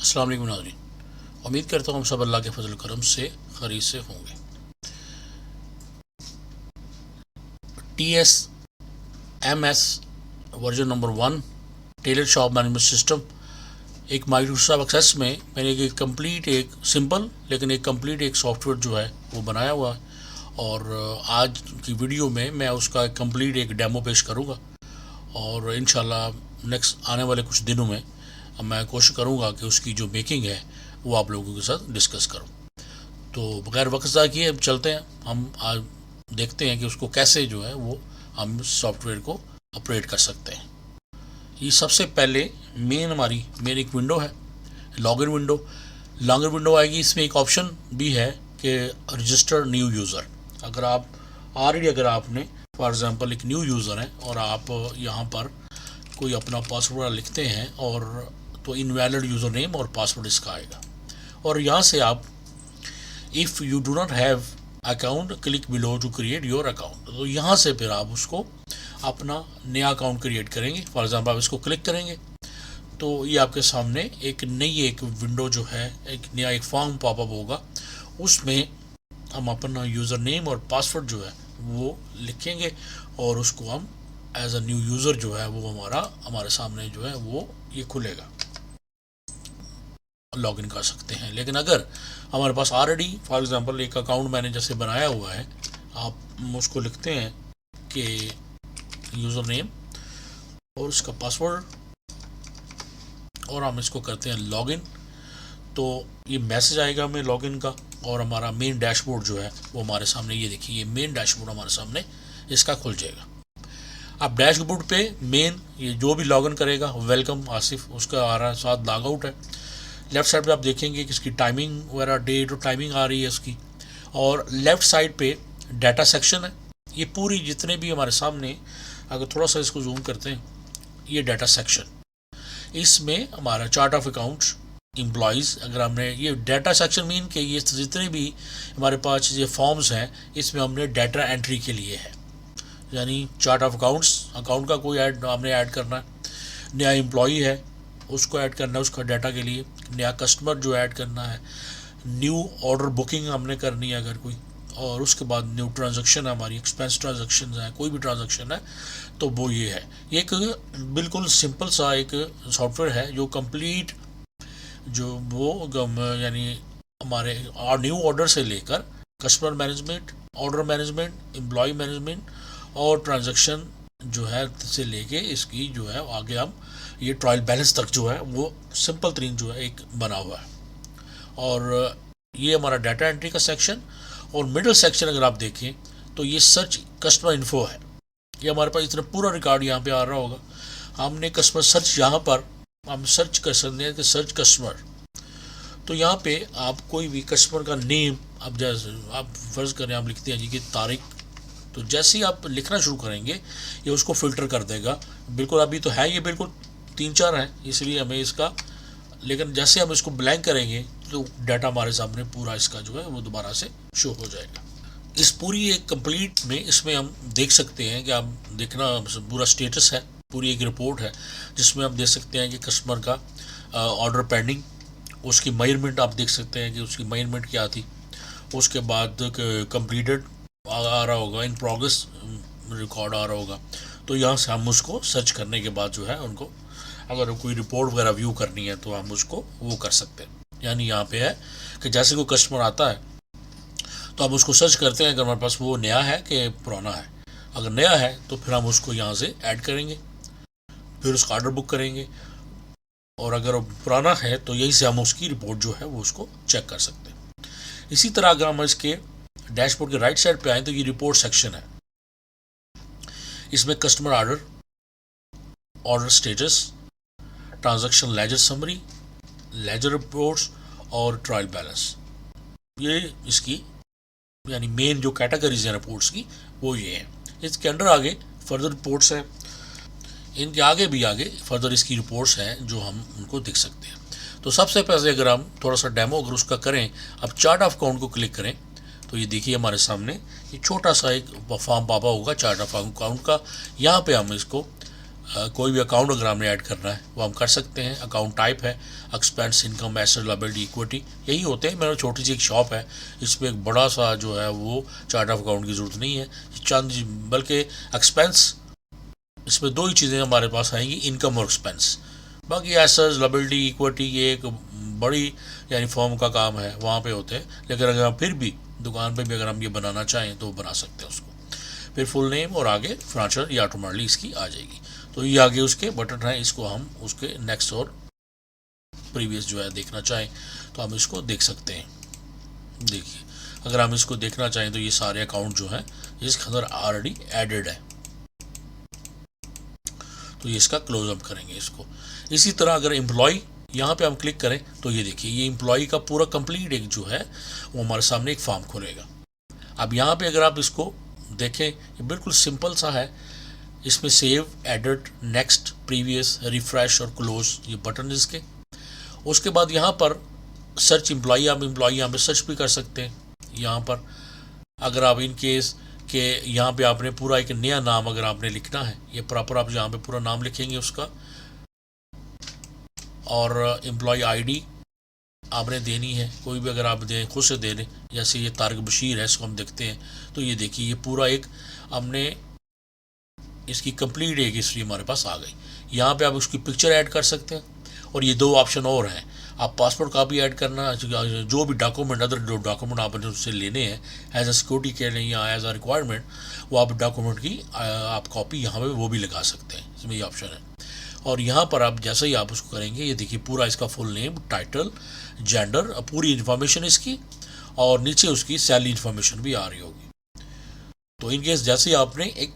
अस्सलाम वालेकुम नाज़रीन। उम्मीद करता हूँ हम सब अल्लाह के फजल करम से खरीद से होंगे। TSMS version number 1 Taylor shop management system, एक माइक्रोसॉफ्ट एक्सेस में मैंने एक कंप्लीट एक सिंपल लेकिन एक कंप्लीट एक सॉफ्टवेयर जो है वो बनाया हुआ है। और आज की वीडियो में मैं उसका कंप्लीट एक डेमो पेश करूँगा और इंशाल्लाह नेक्स्ट आने वाले कुछ दिनों में मैं कोशिश करूँगा कि उसकी जो मेकिंग है वो आप लोगों के साथ डिस्कस करूँ। तो बगैर वक्त ज़ाया किए अब चलते हैं, हम आज देखते हैं कि उसको कैसे जो है वो हम सॉफ्टवेयर को ऑपरेट कर सकते हैं। ये सबसे पहले मेन एक विंडो है, लॉगिन विंडो आएगी। इसमें एक ऑप्शन भी है कि रजिस्टर न्यू यूज़र। अगर आपने फॉर एग्ज़ाम्पल एक न्यू यूज़र है और आप यहाँ पर कोई अपना पासवर्ड लिखते हैं और तो इनवैलिड यूज़र नेम और पासवर्ड इसका आएगा। और यहाँ से आप if you do not have account click below to create your account, तो यहाँ से फिर आप उसको अपना नया अकाउंट क्रिएट करेंगे। फॉर एग्जांपल आप इसको क्लिक करेंगे तो ये आपके सामने एक विंडो जो है, एक नया एक फॉर्म पॉपअप होगा। उसमें हम अपना यूज़र नेम और पासवर्ड जो है वो लिखेंगे और उसको हम एज अ न्यू यूज़र जो है वो हमारे सामने जो है वो ये खुलेगा, लॉगिन कर सकते हैं। लेकिन अगर हमारे पास ऑलरेडी फॉर एग्जांपल एक अकाउंट मैंने जैसे बनाया हुआ है, आप उसको लिखते हैं कि यूज़र नेम और उसका पासवर्ड और हम इसको करते हैं लॉगिन, तो ये मैसेज आएगा हमें लॉगिन का और हमारा मेन डैशबोर्ड जो है वो हमारे सामने, ये देखिए ये मेन डैशबोर्ड हमारे सामने इसका खुल जाएगा। अब डैशबोर्ड पे मेन ये जो भी लॉगिन करेगा, वेलकम आसिफ उसका आ रहा है, साथ लॉग आउट है। लेफ़्ट साइड पे आप देखेंगे कि इसकी टाइमिंग वगैरह डेट और टाइमिंग आ रही है इसकी, और लेफ़्ट साइड पे डाटा सेक्शन है। ये पूरी जितने भी हमारे सामने, अगर थोड़ा सा इसको जूम करते हैं, ये डाटा सेक्शन, इसमें हमारा चार्ट ऑफ अकाउंट्स, एम्प्लॉयज़, अगर हमने ये डाटा सेक्शन मीन के ये जितने भी हमारे पास ये फॉर्म्स हैं इसमें हमने डाटा एंट्री के लिए है, यानी चार्ट ऑफ अकाउंट का कोई हमने ऐड करना है, नया एम्प्लॉई है उसको ऐड करना है उसका डाटा के लिए, नया कस्टमर जो ऐड करना है, न्यू ऑर्डर बुकिंग हमने करनी है अगर कोई, और उसके बाद न्यू ट्रांजैक्शन है हमारी, एक्सपेंस ट्रांजैक्शन है, कोई भी ट्रांजैक्शन है तो वो ये है। ये एक बिल्कुल सिंपल सा एक सॉफ्टवेयर है जो कंप्लीट जो वो यानी हमारे न्यू ऑर्डर से लेकर customer management, order management, employ management और ट्रांजैक्शन जो है से लेके इसकी जो है आगे हम ये ट्रायल बैलेंस तक जो है वो सिंपल तरीन जो है एक बना हुआ है। और ये हमारा डाटा एंट्री का सेक्शन, और मिडिल सेक्शन अगर आप देखें तो ये सर्च कस्टमर इन्फो है। ये हमारे पास इतना पूरा रिकॉर्ड यहाँ पे आ रहा होगा। हमने कस्टमर सर्च, यहाँ पर हम सर्च कर सकते हैं कि सर्च कस्टमर, तो यहाँ पे आप कोई भी कस्टमर का नेम, अब जैसे आप फर्ज करें आप लिखते हैं जी कि तारिक, तो जैसे ही आप लिखना शुरू करेंगे ये उसको फ़िल्टर कर देगा। बिल्कुल अभी तो है ये बिल्कुल 3-4 हैं इसलिए हमें इसका, लेकिन जैसे हम इसको ब्लैंक करेंगे तो डाटा हमारे सामने पूरा इसका जो है वो दोबारा से शो हो जाएगा। इस पूरी एक कंप्लीट में इसमें हम देख सकते हैं कि आप देखना पूरा स्टेटस है, पूरी एक रिपोर्ट है जिसमें हम देख सकते हैं कि कस्टमर का ऑर्डर पेंडिंग, उसकी मेजरमेंट आप देख सकते हैं कि उसकी मेजरमेंट क्या थी, उसके बाद कंप्लीटेड आ रहा होगा, इन प्रोग्रेस रिकॉर्ड आ रहा होगा। तो यहाँ से हम उसको सर्च करने के बाद जो है उनको अगर कोई रिपोर्ट वगैरह व्यू करनी है तो हम उसको वो कर सकते हैं। यानी यहाँ पे है कि जैसे कोई कस्टमर आता है तो हम उसको सर्च करते हैं अगर हमारे पास वो नया है कि पुराना है। अगर नया है तो फिर हम उसको यहाँ से ऐड करेंगे, फिर उसका ऑर्डर बुक करेंगे, और अगर पुराना है तो यहीं से हम उसकी रिपोर्ट जो है वो उसको चेक कर सकते हैं। इसी तरह अगर हम इसके डैशबोर्ड के राइट साइड पे आए तो ये रिपोर्ट सेक्शन है। इसमें customer order, order status, transaction ledger summary, ledger reports और ट्रायल बैलेंस, ये इसकी यानी मेन जो कैटेगरीज हैं रिपोर्ट्स की वो ये है। इसके अंडर आगे फर्दर रिपोर्ट्स हैं, इनके आगे फर्दर इसकी रिपोर्ट्स हैं जो हम उनको देख सकते हैं। तो सबसे पहले अगर हम थोड़ा सा डेमो अगर उसका करें, अब चार्ट ऑफ अकाउंट को क्लिक करें तो ये देखिए हमारे सामने ये छोटा सा एक फॉर्म पापा होगा चार्ट ऑफ अकाउंट का। यहाँ पे हम इसको कोई भी अकाउंट अगर हमने ऐड करना है वो हम कर सकते हैं। अकाउंट टाइप है expense, income, asset, liability, equity, यही होते हैं। मेरा छोटी सी एक शॉप है, इसमें एक बड़ा सा जो है वो चार्ट ऑफ अकाउंट की ज़रूरत नहीं है चंद, बल्कि एक्सपेंस, इसमें दो ही चीज़ें हमारे पास आएंगी, इनकम और एक्सपेंस। बाकी एसेट्स, लायबिलिटी, इक्विटी ये एक बड़ी यानी फर्म का काम है, वहाँ पे होते हैं। लेकिन अगर हम फिर भी दुकान पे भी अगर हम ये बनाना चाहें तो बना सकते हैं उसको। फिर फुल नेम और आगे फाइनेंशियल या ऑटोमेटिकली इसकी आ जाएगी। तो ये आगे उसके बटन हैं, इसको हम उसके नेक्स्ट और प्रीवियस जो है देखना चाहें तो हम इसको देख सकते हैं। देखिए अगर हम इसको देखना चाहें तो ये सारे अकाउंट जो हैं इसके अंदर ऑलरेडी एडेड है, तो ये इसका क्लोज अप करेंगे इसको। इसी तरह अगर एम्प्लॉय यहाँ पे हम क्लिक करें तो ये देखिए ये एम्प्लॉय का पूरा कंप्लीट एक जो है वो हमारे सामने एक फॉर्म खुलेगा। अब यहाँ पे अगर आप इसको देखें ये बिल्कुल सिंपल सा है, इसमें save, edit, next, previous, refresh और क्लोज ये बटन इसके। उसके बाद यहाँ पर सर्च एम्प्लॉय, आप एम्प्लॉय यहाँ पे सर्च भी कर सकते हैं। यहाँ पर अगर आप इन केस के यहाँ पे आपने पूरा एक नया नाम अगर आपने लिखना है, ये प्रॉपर आप यहाँ पे पूरा नाम लिखेंगे उसका, और एम्प्लॉय आईडी आपने देनी है, कोई भी अगर आप दें खुद से दे दें, जैसे ये तारिक बशीर है इसको हम देखते हैं तो ये देखिए ये पूरा एक हमने इसकी कंप्लीट एक हिस्ट्री हमारे पास आ गई। यहाँ पे आप उसकी पिक्चर ऐड कर सकते हैं और ये दो ऑप्शन और हैं, आप पासपोर्ट कॉपी ऐड करना, जो भी डॉक्यूमेंट अदर जो डॉक्यूमेंट आपने उससे लेने हैं एज अ सिक्योरिटी के लिए या एज अ रिक्वायरमेंट, वो आप डॉक्यूमेंट की आप कॉपी यहाँ पे वो भी लगा सकते हैं, इसमें ये ऑप्शन है। और यहाँ पर आप जैसे ही आप उसको करेंगे ये देखिए पूरा इसका फुल नेम, टाइटल, जेंडर, पूरी इन्फॉर्मेशन इसकी, और नीचे उसकी सैलरी इन्फॉर्मेशन भी आ रही होगी। तो इन केस जैसे ही आपने एक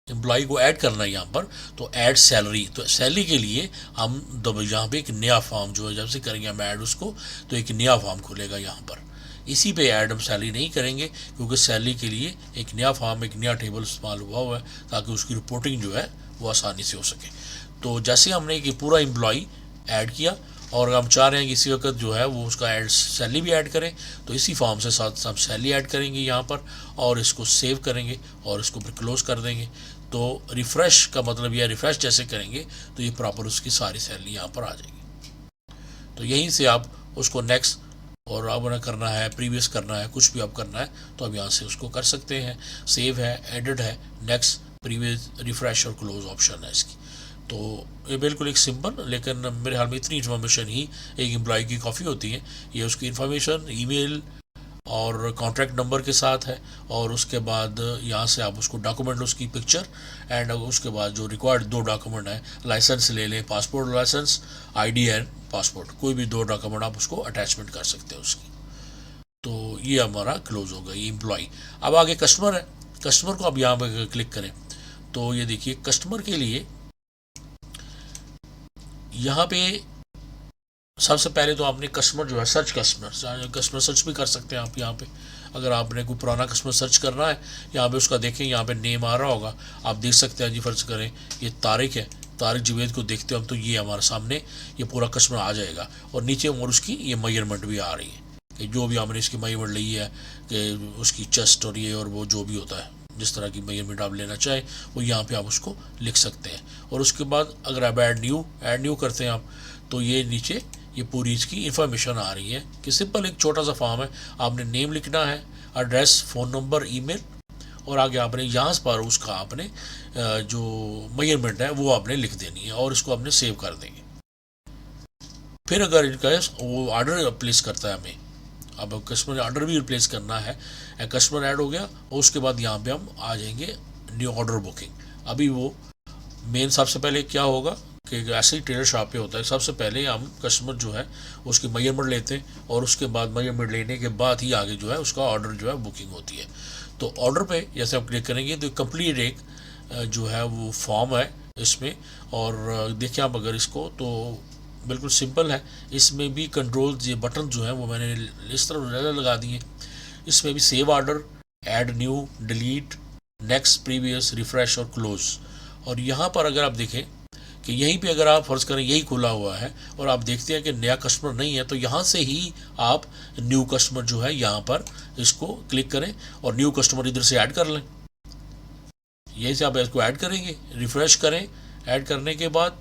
एम्प्लॉय को ऐड करना है यहाँ पर तो ऐड सैलरी, तो सैलरी के लिए हम यहाँ पे एक नया फॉर्म जो है जब से करेंगे हम ऐड उसको तो एक नया फॉर्म खुलेगा यहाँ पर। इसी पे ऐड हम सैलरी नहीं करेंगे क्योंकि सैलरी के लिए एक नया फॉर्म, एक नया टेबल इस्तेमाल हुआ है ताकि उसकी रिपोर्टिंग जो है वो आसानी से हो सके। तो जैसे हमने ये पूरा एम्प्लॉय ऐड किया और हम चाह रहे हैं कि इसी वक्त जो है वो उसका ऐड सैलरी भी ऐड करें, तो इसी फॉर्म से साथ हम सैलरी ऐड करेंगे यहाँ पर और इसको सेव करेंगे और इसको फिर क्लोज कर देंगे। तो रिफ़्रेश का मतलब यह रिफ़्रेश जैसे करेंगे तो ये प्रॉपर उसकी सारी सैलरी यहाँ पर आ जाएगी। तो यहीं से आप उसको नेक्स्ट और अब करना है, प्रीवियस करना है, कुछ भी आप करना है तो आप यहाँ से उसको कर सकते हैं। सेव है, एडिट है, नेक्स्ट, प्रीवियस, रिफ़्रेश और क्लोज ऑप्शन है इसकी। तो ये बिल्कुल एक सिंपल, लेकिन मेरे ख्याल में इतनी इन्फॉर्मेशन ही एक एम्प्लॉय की काफ़ी होती है। ये उसकी इन्फॉर्मेशन, ईमेल और कॉन्टैक्ट नंबर के साथ है, और उसके बाद यहाँ से आप उसको डॉक्यूमेंट, उसकी पिक्चर एंड उसके बाद जो रिक्वायर्ड दो डॉक्यूमेंट हैं, लाइसेंस ले लें, passport licence, ID and passport, कोई भी दो डॉक्यूमेंट आप उसको अटैचमेंट कर सकते हैं उसकी। तो ये हमारा क्लोज होगा ये एम्प्लॉय। अब आगे कस्टमर है, कस्टमर को अब यहाँ पर क्लिक करें तो ये देखिए कस्टमर के लिए यहाँ पे सबसे पहले तो आपने कस्टमर जो है सर्च, कस्टमर सर्च भी कर सकते हैं आप यहाँ पे। अगर आपने कोई पुराना कस्टमर सर्च करना है यहाँ पे उसका देखें, यहाँ पे नेम आ रहा होगा, आप देख सकते हैं जी। फर्ज करें ये तारिक है, तारिक जुवेद को देखते हैं हम तो ये हमारे सामने ये पूरा कस्टमर आ जाएगा और नीचे और उसकी ये मेजरमेंट भी आ रही है कि जो भी हमने इसकी मेजरमेंट ली है कि उसकी चेस्ट और ये और वो जो भी होता है, जिस तरह की मेजरमेंट आप लेना चाहें वो यहाँ पे आप उसको लिख सकते हैं। और उसके बाद अगर आप ऐड न्यू करते हैं आप तो ये नीचे ये पूरी इसकी इन्फॉर्मेशन आ रही है कि सिंपल एक छोटा सा फॉर्म है, आपने नेम लिखना है, एड्रेस, फ़ोन नंबर, ईमेल, और आगे आपने यहाँ पर उसका आपने जो मेजरमेंट है वो आपने लिख देनी है और इसको आपने सेव कर देंगे। फिर अगर इनका वो ऑर्डर प्लेस करता है हमें, अब कस्टमर ऑर्डर भी रिप्लेस करना है, कस्टमर ऐड हो गया और उसके बाद यहाँ पे हम आ जाएंगे न्यू ऑर्डर बुकिंग। अभी वो मेन सबसे पहले क्या होगा कि ऐसे ही टेलर शॉप पे होता है, सबसे पहले हम कस्टमर जो है उसकी मेजरमेंट लेते हैं और उसके बाद मेजरमेंट लेने के बाद ही आगे जो है उसका ऑर्डर जो है बुकिंग होती है। तो ऑर्डर पे जैसे आप क्लिक करेंगे तो कंप्लीट एक जो है वो फॉर्म है इसमें, और देखिए आप अगर इसको तो बिल्कुल सिंपल है। इसमें भी कंट्रोल ये बटन जो है वो मैंने इस तरह लगा दिए। इसमें भी save order, add new, delete, next, previous, refresh और क्लोज। और यहाँ पर अगर आप देखें कि यहीं पे अगर आप फर्ज करें यही खुला हुआ है और आप देखते हैं कि नया कस्टमर नहीं है तो यहाँ से ही आप न्यू कस्टमर जो है यहाँ पर इसको क्लिक करें और न्यू कस्टमर इधर से ऐड कर लें। यहीं से आप इसको ऐड करेंगे, रिफ्रेश करें, ऐड करने के बाद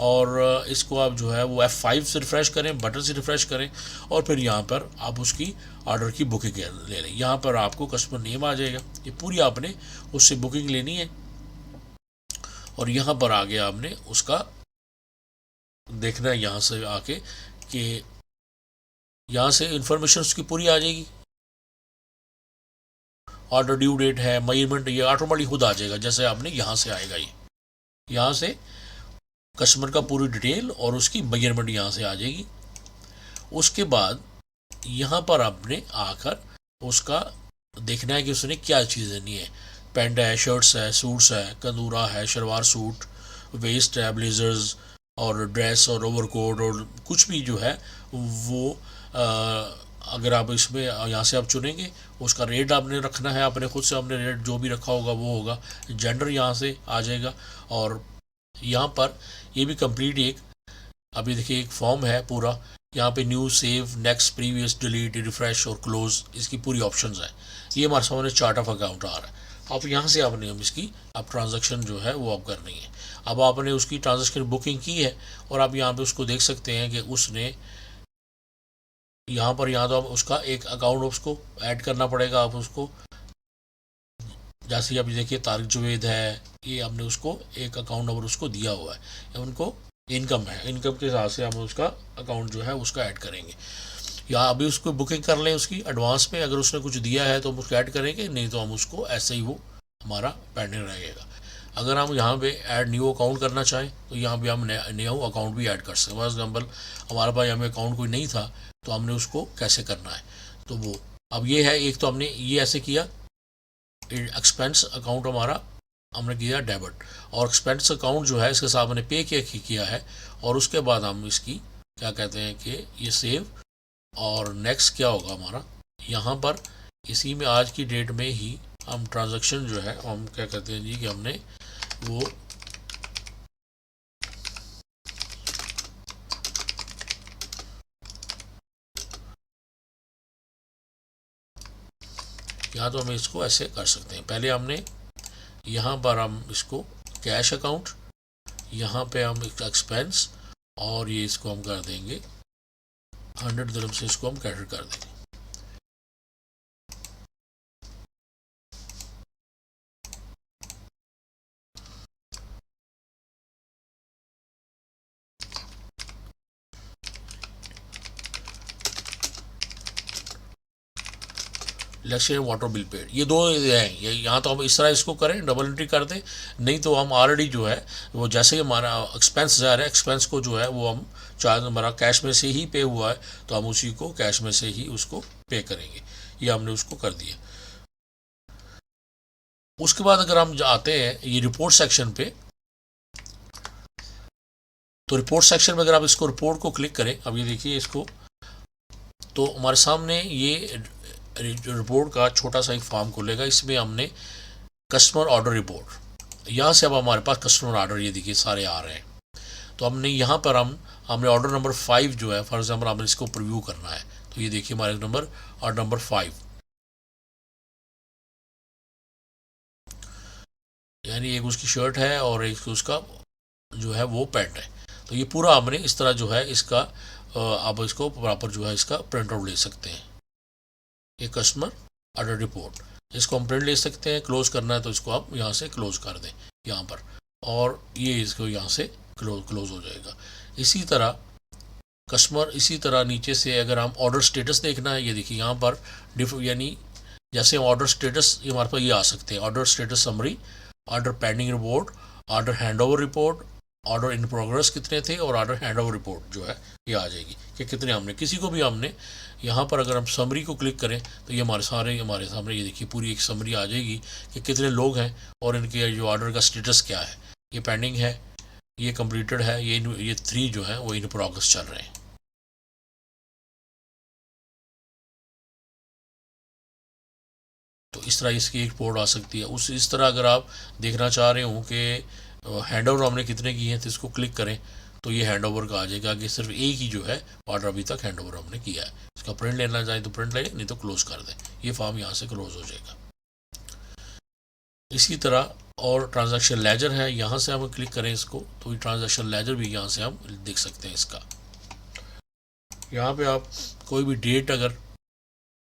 और इसको आप जो है वो F5 से रिफ़्रेश करें, बटन से रिफ़्रेश करें और फिर यहाँ पर आप उसकी ऑर्डर की बुकिंग ले लें। यहाँ पर आपको कस्टमर नेम आ जाएगा। ये पूरी आपने उससे बुकिंग लेनी है और यहाँ पर आगे आपने उसका देखना है यहाँ से आके कि यहाँ से इंफॉर्मेशन उसकी पूरी आ जाएगी। ऑर्डर ड्यू डेट है, मेजरमेंट, ये ऑटोमेटिक खुद आ जाएगा जैसे आपने यहाँ से आएगा। ये यहाँ से कस्टमर का पूरी डिटेल और उसकी मेजरमेंट यहाँ से आ जाएगी। उसके बाद यहाँ पर आपने आकर उसका देखना है कि उसने क्या चीज़ लेनी है। पैंट है, शर्ट्स है, सूट्स है, कंदूरा है, शलवार सूट, वेस्ट है, ब्लेजर्स और ड्रेस और ओवरकोट और कुछ भी जो है वो अगर आप इसमें यहाँ से आप चुनेंगे उसका रेट आपने रखना है, अपने खुद से आपने रेट जो भी रखा होगा वो होगा। जेंडर यहाँ से आ जाएगा और यहाँ पर ये भी कंप्लीट एक अभी देखिए एक फॉर्म है पूरा। यहाँ पे new, save, next, previous, delete, refresh और क्लोज इसकी पूरी ऑप्शंस है। ये हमारे सामने चार्ट ऑफ अकाउंट आ रहा है। अब यहाँ से आपने हम इसकी अब ट्रांजैक्शन जो है वो आप करनी है। अब आपने उसकी ट्रांजैक्शन बुकिंग की है और आप यहाँ पे उसको देख सकते हैं कि उसने यहाँ पर तो आप उसका एक अकाउंट उसको ऐड करना पड़ेगा। आप उसको जैसे अभी देखिए तारिक जुवेद है, ये हमने उसको एक अकाउंट नंबर उसको दिया हुआ है, उनको इनकम है, इनकम के हिसाब से हम उसका अकाउंट जो है उसका ऐड करेंगे। या अभी उसको बुकिंग कर लें उसकी एडवांस में, अगर उसने कुछ दिया है तो हम उसको ऐड करेंगे, नहीं तो हम उसको ऐसे ही वो हमारा पेंडिंग रहेगा। अगर हम यहाँ पे ऐड न्यू अकाउंट करना चाहें तो यहाँ पे हम न्यू अकाउंट भी ऐड कर सकते हैं। फॉर एग्जाम्पल हमारे पास हमें अकाउंट कोई नहीं था तो हमने उसको कैसे करना है तो वो अब ये है। एक तो हमने ये ऐसे किया, एक्सपेंस अकाउंट हमारा हमने किया डेबिट, और एक्सपेंस अकाउंट जो है इसके साथ हमने पे किया है और उसके बाद हम इसकी क्या कहते हैं कि ये सेव और नेक्स्ट क्या होगा हमारा यहाँ पर इसी में आज की डेट में ही हम ट्रांजैक्शन जो है हम क्या कहते हैं जी कि हमने वो या तो हम इसको ऐसे कर सकते हैं। पहले हमने यहाँ पर हम इसको कैश अकाउंट, यहाँ पे हम एक्सपेंस और ये इसको हम कर देंगे 100 दिरहम से इसको हम क्रेडिट कर देंगे। इलेक्शन वाटर बिल पेड, ये दो हैं। ये यहाँ तो हम इस तरह इसको करें, डबल एंट्री कर दें, नहीं तो हम ऑलरेडी जो है वो जैसे ही हमारा एक्सपेंस जा रहा है एक्सपेंस को जो है वो हम चाहे हमारा कैश में से ही पे हुआ है तो हम उसी को कैश में से ही उसको पे करेंगे। ये हमने उसको कर दिया। उसके बाद अगर हम आते हैं ये रिपोर्ट सेक्शन पे, तो रिपोर्ट सेक्शन में अगर आप इसको रिपोर्ट को क्लिक करें, अब ये देखिए इसको, तो हमारे सामने ये रिपोर्ट का छोटा सा एक फॉर्म खुलेगा। इसमें हमने कस्टमर ऑर्डर रिपोर्ट, यहाँ से अब हमारे पास कस्टमर ऑर्डर ये देखिए सारे आ रहे हैं। तो हमने यहाँ पर हमने ऑर्डर नंबर 5 जो है फॉर एग्जाम्पल हमने इसको प्रीव्यू करना है तो ये देखिए हमारे नंबर ऑर्डर नंबर 5 यानी एक उसकी शर्ट है और एक उसका जो है वो पैंट है। तो ये पूरा हमने इस तरह जो है इसका आप इसको प्रॉपर जो है इसका प्रिंट आउट ले सकते हैं। ये कस्टमर ऑर्डर रिपोर्ट, इसको हम प्रिंट ले सकते हैं। क्लोज करना है तो इसको आप यहाँ से क्लोज कर दें यहाँ पर, और ये इसको यहाँ से क्लोज हो जाएगा। इसी तरह कस्टमर, इसी तरह नीचे से अगर हम ऑर्डर स्टेटस देखना है, ये देखिए यहाँ पर यानी जैसे हम ऑर्डर स्टेटस ये हमारे पास ये आ सकते हैं, order status summary, order pending report, order handover report, order in progress कितने थे और ऑर्डर हैंडओवर रिपोर्ट जो है ये आ जाएगी कि कितने हमने किसी को भी हमने यहाँ पर अगर हम समरी को क्लिक करें तो ये हमारे सामने ये देखिए पूरी एक समरी आ जाएगी कि कितने लोग हैं और इनके जो ऑर्डर का स्टेटस क्या है। ये पेंडिंग है, ये कंप्लीटेड है, ये 3 जो है वो इन प्रोग्रेस चल रहे हैं। तो इस तरह इसकी एक रिपोर्ट आ सकती है। इस तरह अगर आप देखना चाह रहे हो कि हैंडओवर हमने कितने किए हैं तो इसको क्लिक करें तो ये हैंडओवर का आ जाएगा कि सिर्फ एक ही जो है ऑर्डर अभी तक हैंडओवर हमने किया है। इसका प्रिंट लेना चाहे तो प्रिंट ले, नहीं तो क्लोज कर दें। ये फॉर्म यहाँ से क्लोज हो जाएगा। इसी तरह और ट्रांजैक्शन लेजर है, यहाँ से हम क्लिक करें इसको तो ये ट्रांजैक्शन लेजर भी यहाँ से हम देख सकते हैं इसका। यहाँ पे आप कोई भी डेट अगर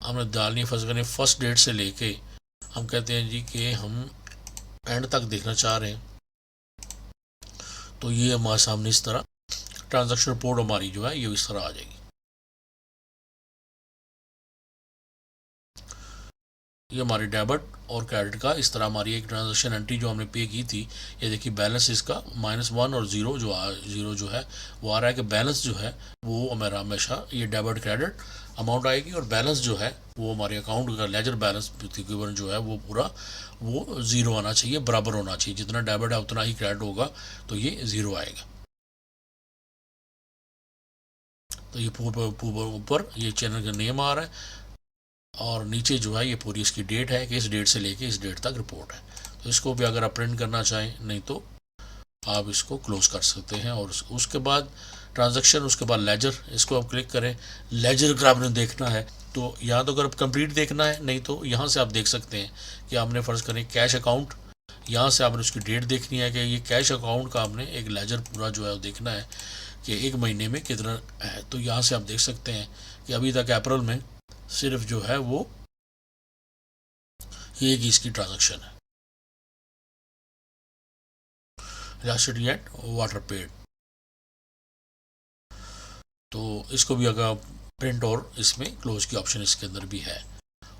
हमने डालनी है, फर्स्ट डेट से लेके हम कहते हैं जी कि हम एंड तक देखना चाह रहे हैं, तो ये हमारे सामने इस तरह ट्रांजैक्शन रिपोर्ट हमारी जो है ये इस तरह आ जाएगी। ये हमारी डेबिट और क्रेडिट का इस तरह हमारी एक ट्रांजैक्शन एंट्री जो हमने पे की थी, ये देखिए बैलेंस इसका -1 और ज़ीरो जो है वो आ रहा है कि बैलेंस जो है वो हमारा हमेशा ये डेबिट क्रेडिट अमाउंट आएगी, और बैलेंस जो है वो हमारे अकाउंट का लेजर बैलेंस तकरीबन जो है वो पूरा वो ज़ीरो आना चाहिए, बराबर होना चाहिए, जितना डेबिट है उतना ही क्रेडिट होगा, तो ये ज़ीरो आएगा। तो ये ऊपर ये चैनल का नेम आ रहा है, और नीचे जो है ये पूरी इसकी डेट है कि इस डेट से लेके इस डेट तक रिपोर्ट है। तो इसको भी अगर आप प्रिंट करना चाहें, नहीं तो आप इसको क्लोज कर सकते हैं। और उसके बाद ट्रांजैक्शन, उसके बाद लेजर, इसको आप क्लिक करें। लेजर अगर आपने देखना है तो यहाँ तो अगर आप कंप्लीट देखना है, नहीं तो यहाँ से आप देख सकते हैं कि आपने फ़र्ज़ करें कैश अकाउंट, यहाँ से आपने उसकी डेट देखनी है कि ये कैश अकाउंट का आपने एक लेजर पूरा जो है देखना है कि एक महीने में कितना है। तो यहाँ से आप देख सकते हैं कि अभी तक अप्रैल में सिर्फ जो है वो ये की इसकी ट्रांजैक्शन है, इलेक्ट्रिसिटी एंड वाटर पेड। तो इसको भी अगर प्रिंट और इसमें क्लोज की ऑप्शन इसके अंदर भी है।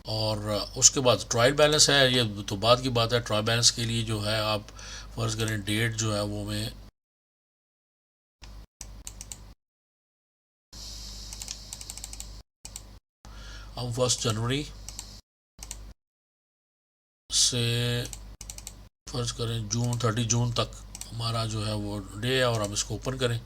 और उसके बाद ट्रायल बैलेंस है, ये तो बाद की बात है। ट्रायल बैलेंस के लिए जो है आप फर्ज करें डेट जो है वो मैं हम 1 जनवरी से फर्ज करें 30 जून तक हमारा जो है वो डे है, और हम इसको ओपन करें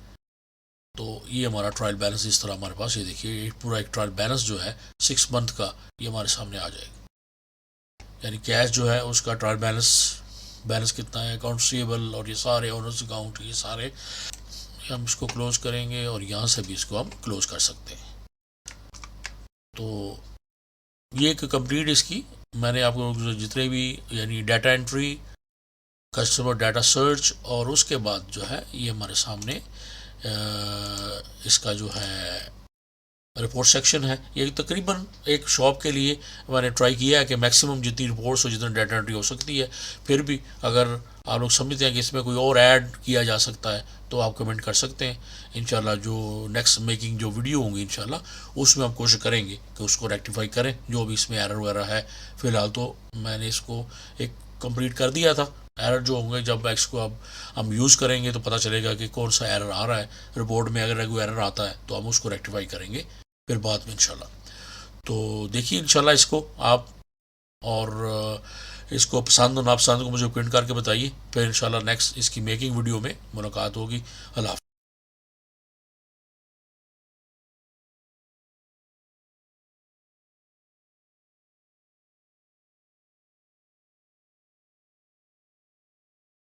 तो ये हमारा ट्रायल बैलेंस इस तरह हमारे पास, ये देखिए पूरा एक ट्रायल बैलेंस जो है 6 मंथ का ये हमारे सामने आ जाएगा। यानी कैश जो है उसका ट्रायल बैलेंस कितना है, अकाउंट रिसीवेबल और ये सारे ओनर्स अकाउंट, ये सारे हम इसको क्लोज करेंगे और यहाँ से भी इसको हम क्लोज कर सकते हैं। तो ये एक कंप्लीट इसकी मैंने आपको जितने भी यानी data entry, customer data search, और उसके बाद जो है ये हमारे सामने इसका जो है रिपोर्ट सेक्शन है। ये तकरीबन एक शॉप के लिए मैंने ट्राई किया है कि मैक्सिमम जितनी रिपोर्ट्स हो, जितना डाटा एंट्री हो सकती है। फिर भी अगर आप लोग समझते हैं कि इसमें कोई और ऐड किया जा सकता है तो आप कमेंट कर सकते हैं। इंशाल्लाह जो नेक्स्ट मेकिंग जो वीडियो होंगी इंशाल्लाह उसमें हम कोशिश करेंगे कि उसको रेक्टिफाई करें जो भी इसमें एरर वगैरह है। फ़िलहाल तो मैंने इसको एक कंप्लीट कर दिया था। एरर जो होंगे जब इसको अब हम यूज़ करेंगे तो पता चलेगा कि कौन सा एरर आ रहा है रिपोर्ट में। अगर कोई एरर आता है तो हम उसको रेक्टिफाई करेंगे फिर बाद में इंशाल्लाह। तो देखिए इंशाल्लाह इसको आप, और इसको पसंद हो ना पसंद को मुझे प्रिंट करके बताइए। फिर इंशाल्लाह नेक्स्ट इसकी मेकिंग वीडियो में मुलाकात होगी। अल्लाह।